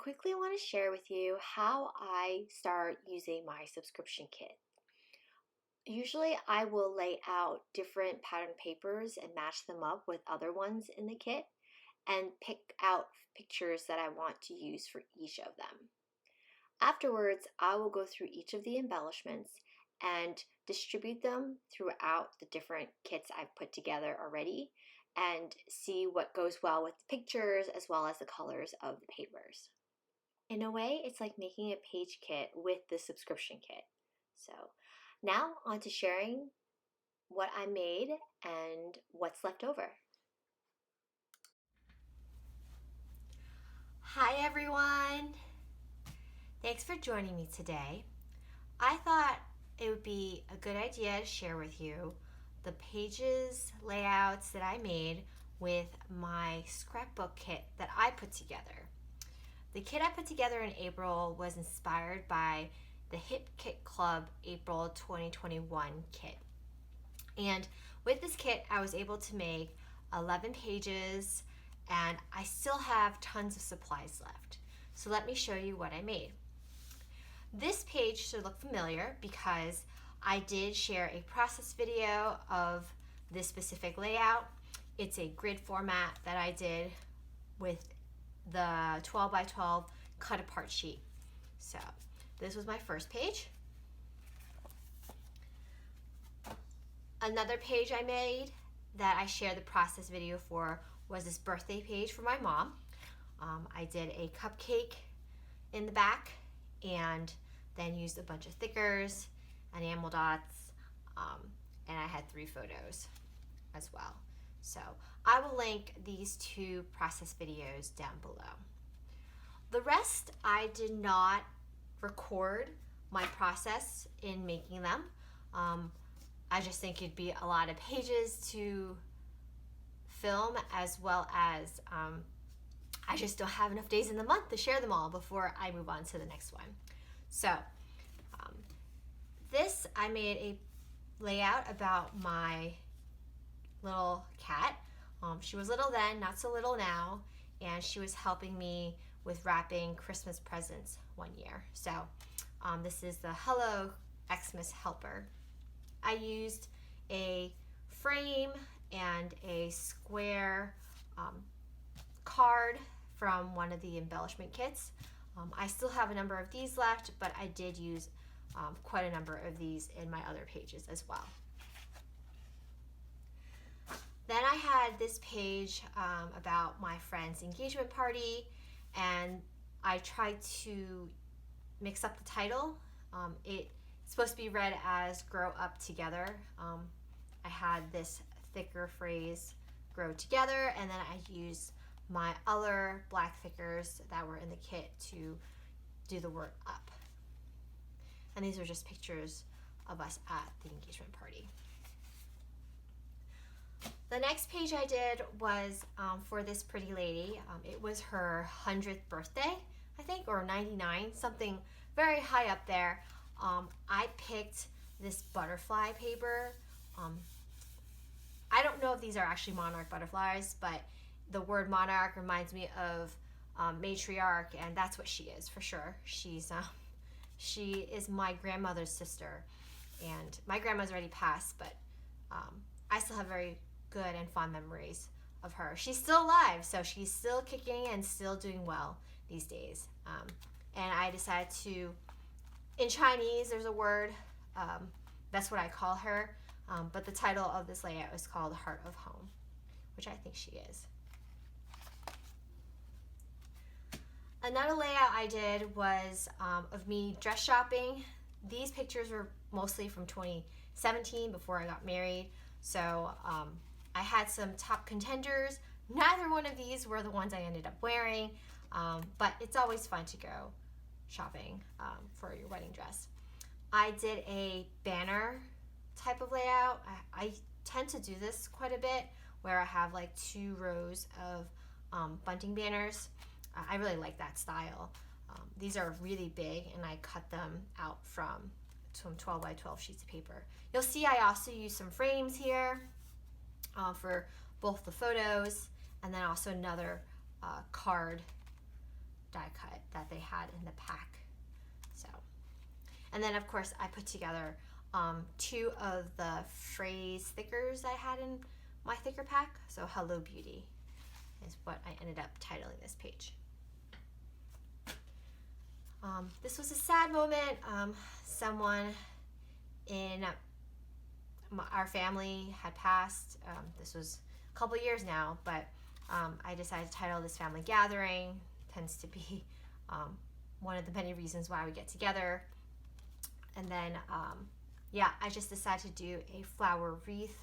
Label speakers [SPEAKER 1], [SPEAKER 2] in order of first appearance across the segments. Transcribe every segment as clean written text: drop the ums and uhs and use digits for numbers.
[SPEAKER 1] quickly want to share with you how I start using my subscription kit. Usually I will lay out different pattern papers and match them up with other ones in the kit and pick out pictures that I want to use for each of them. Afterwards, I will go through each of the embellishments and distribute them throughout the different kits I've put together already and see what goes well with the pictures as well as the colors of the papers. In a way, it's like making a page kit with the subscription kit. So now on to sharing what I made and what's left over. Hi everyone! Thanks for joining me today. I thought it would be a good idea to share with you the pages, layouts that I made with my scrapbook kit that I put together. The kit I put together in April was inspired by the Hip Kit Club April 2021 kit. And with this kit, I was able to make 11 pages and I still have tons of supplies left. So let me show you what I made. This page should look familiar because I did share a process video of this specific layout. It's a grid format that I did with the 12 by 12 cut apart sheet. So this was my first page. Another page I made that I shared the process video for was this birthday page for my mom. I did a cupcake in the back and then used a bunch of thickers, enamel dots, and I had 3 photos as well. So I will link these 2 process videos down below. The rest, I did not record my process in making them. I just think it'd be a lot of pages to film, as well as I just don't have enough days in the month to share them all before I move on to the next one. So this, I made a layout about my little cat. She was little then, not so little now, and she was helping me with wrapping Christmas presents one year. So this is the Hello Xmas Helper. I used a frame and a square card from one of the embellishment kits. I still have a number of these left, but I did use quite a number of these in my other pages as well. Then I had this page about my friend's engagement party, and I tried to mix up the title. It's supposed to be read as Grow Up Together. I had this thicker phrase, grow together, and then I used my other black thickers that were in the kit to do the word up. And these are just pictures of us at the engagement party. The next page I did was for this pretty lady. It was her 100th birthday, I think, or 99, something very high up there. I picked this butterfly paper. I don't know if these are actually monarch butterflies, but the word monarch reminds me of matriarch, and that's what she is for sure. She is my grandmother's sister, and my grandma's already passed, but I still have very good and fond memories of her. She's still alive, so she's still kicking and still doing well these days. And I decided to, in Chinese, there's a word, that's what I call her, but the title of this layout is called Heart of Home, which I think she is. Another layout I did was of me dress shopping. These pictures were mostly from 2017 before I got married. So I had some top contenders. Neither one of these were the ones I ended up wearing, but it's always fun to go shopping for your wedding dress. I did a banner type of layout. I tend to do this quite a bit, where I have like 2 rows of bunting banners. I really like that style. These are really big, and I cut them out from some 12 by 12 sheets of paper. You'll see I also use some frames here for both the photos, and then also another card die cut that they had in the pack. So, and then of course I put together 2 of the phrase stickers I had in my thicker pack. So Hello Beauty is what I ended up titling this page. This was a sad moment. Someone in our family had passed. This was a couple years now, but I decided to title this family gathering. Tends to be one of the many reasons why we get together. And then, yeah, I just decided to do a flower wreath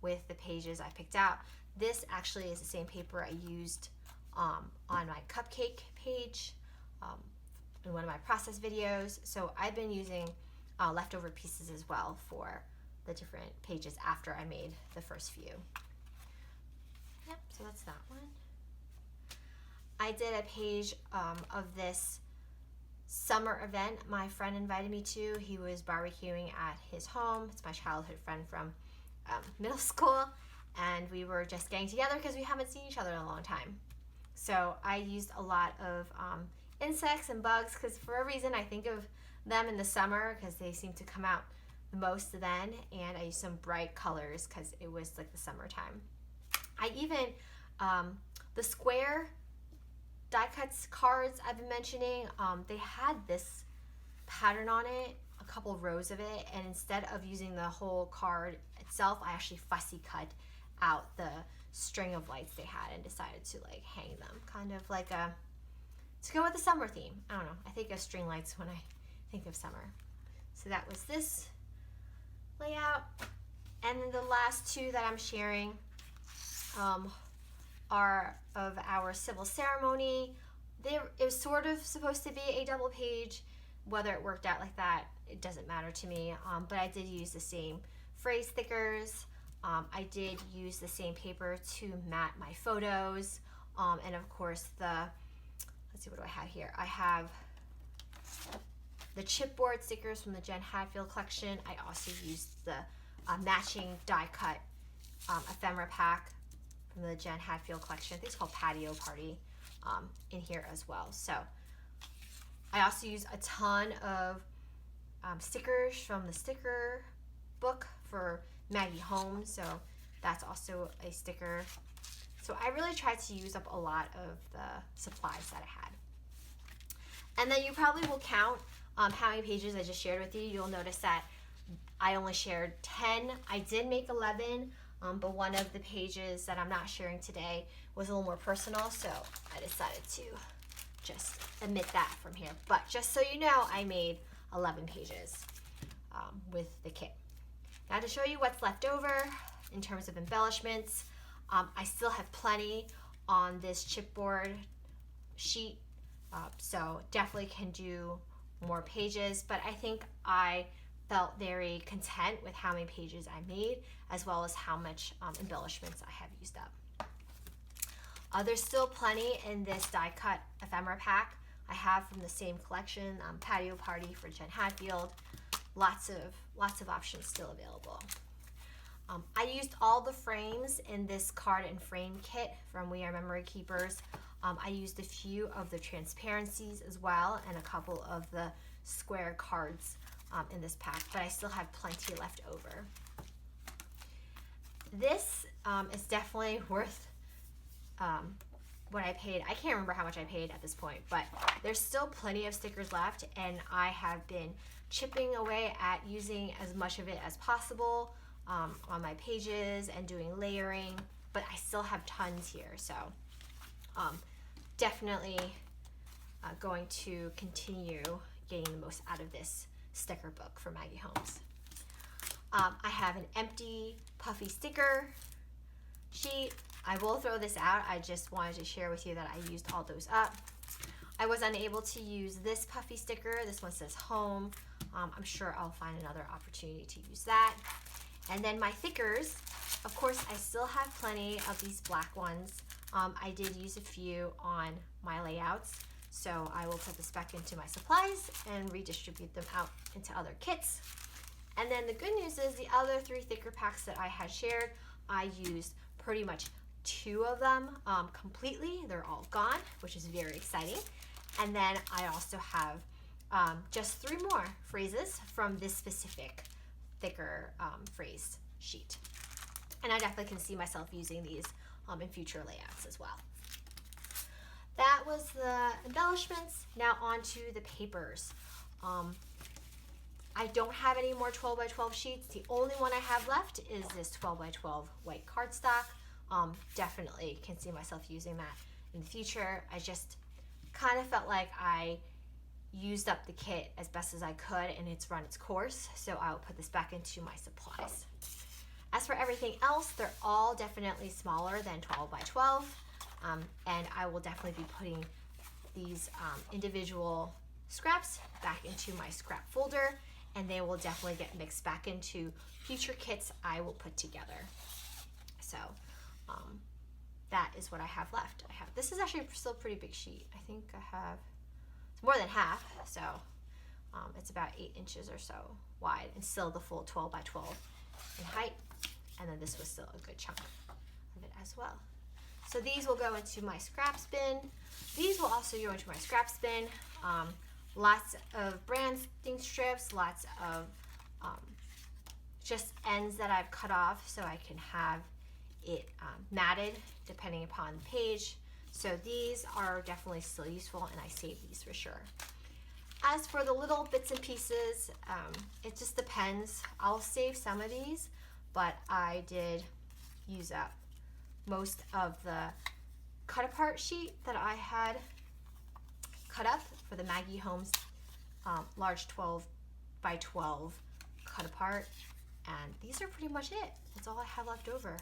[SPEAKER 1] with the pages I picked out. This actually is the same paper I used on my cupcake page in one of my process videos. So I've been using leftover pieces as well for the different pages after I made the first few. Yep, so that's that one. I did a page of this summer event my friend invited me to. He was barbecuing at his home. It's my childhood friend from middle school, and we were just getting together because we haven't seen each other in a long time. So I used a lot of insects and bugs because for a reason I think of them in the summer because they seem to come out the most then, and I used some bright colors because it was like the summertime. I even, the square die cuts cards I've been mentioning, they had this pattern on it, a couple rows of it, and instead of using the whole card itself, I actually fussy cut out the string of lights they had and decided to like hang them, kind of like to go with the summer theme. I don't know, I think of string lights when I think of summer. So that was this layout. And then the last 2 that I'm sharing are of our civil ceremony. It was sort of supposed to be a double page. Whether it worked out like that, it doesn't matter to me. But I did use the same phrase stickers. I did use the same paper to mat my photos. And of course let's see, what do I have here? I have the chipboard stickers from the Jen Hadfield collection. I also used the matching die cut ephemera pack from the Jen Hadfield collection. I think it's called Patio Party in here as well. So I also used a ton of stickers from the sticker book for Maggie Home. So that's also a sticker. So I really tried to use up a lot of the supplies that I had. And then you probably will count how many pages I just shared with you. You'll notice that I only shared 10. I did make 11, but one of the pages that I'm not sharing today was a little more personal, so I decided to just omit that from here. But just so you know, I made 11 pages with the kit. Now to show you what's left over in terms of embellishments, I still have plenty on this chipboard sheet, so definitely can do more pages, but I think I felt very content with how many pages I made, as well as how much embellishments I have used up. There's still plenty in this die cut ephemera pack I have from the same collection, Patio Party for Jen Hadfield. Lots of options still available. I used all the frames in this card and frame kit from We Are Memory Keepers. I used a few of the transparencies as well and a couple of the square cards in this pack, but I still have plenty left over. This is definitely worth what I paid. I can't remember how much I paid at this point, but there's still plenty of stickers left, and I have been chipping away at using as much of it as possible on my pages and doing layering, but I still have tons here, so definitely going to continue getting the most out of this sticker book for Maggie Holmes. I have an empty puffy sticker sheet. I will throw this out. I just wanted to share with you that I used all those up. I was unable to use this puffy sticker. This one says home. I'm sure I'll find another opportunity to use that. And then my thickers, of course, I still have plenty of these black ones. I did use a few on my layouts, so I will put this back into my supplies and redistribute them out into other kits. And then the good news is the other 3 thicker packs that I had shared, I used pretty much 2 of them completely. They're all gone, which is very exciting. And then I also have just 3 more phrases from this specific thicker phrase sheet. And I definitely can see myself using these in future layouts as well. That was the embellishments. Now on to the papers. I don't have any more 12 by 12 sheets. The only one I have left is this 12 by 12 white cardstock. Definitely can see myself using that in the future. I just kind of felt like I used up the kit as best as I could and it's run its course, so I'll put this back into my supplies. As for everything else, they're all definitely smaller than 12 by 12, and I will definitely be putting these individual scraps back into my scrap folder, and they will definitely get mixed back into future kits I will put together. So that is what I have left. This is actually still a pretty big sheet. I think I have, it's more than half, so it's about 8 inches or so wide, and still the full 12 by 12 in height. And then this was still a good chunk of it as well. So these will go into my scrap bin. These will also go into my scrap bin. Lots of branding strips, lots of just ends that I've cut off so I can have it matted depending upon the page. So these are definitely still useful, and I save these for sure. As for the little bits and pieces, it just depends. I'll save some of these, but I did use up most of the cut apart sheet that I had cut up for the Maggie Holmes large 12 by 12 cut apart, and these are pretty much it. That's all I have left over.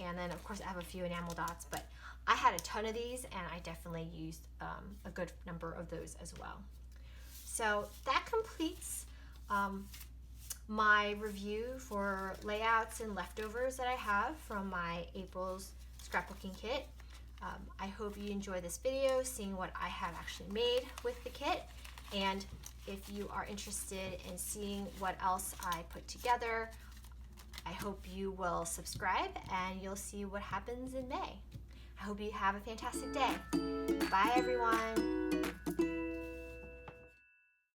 [SPEAKER 1] And then of course I have a few enamel dots, but I had a ton of these and I definitely used a good number of those as well. So that completes my review for layouts and leftovers that I have from my April's scrapbooking kit. I hope you enjoy this video, seeing what I have actually made with the kit. And if you are interested in seeing what else I put together, I hope you will subscribe and you'll see what happens in May. I hope you have a fantastic day. Bye everyone.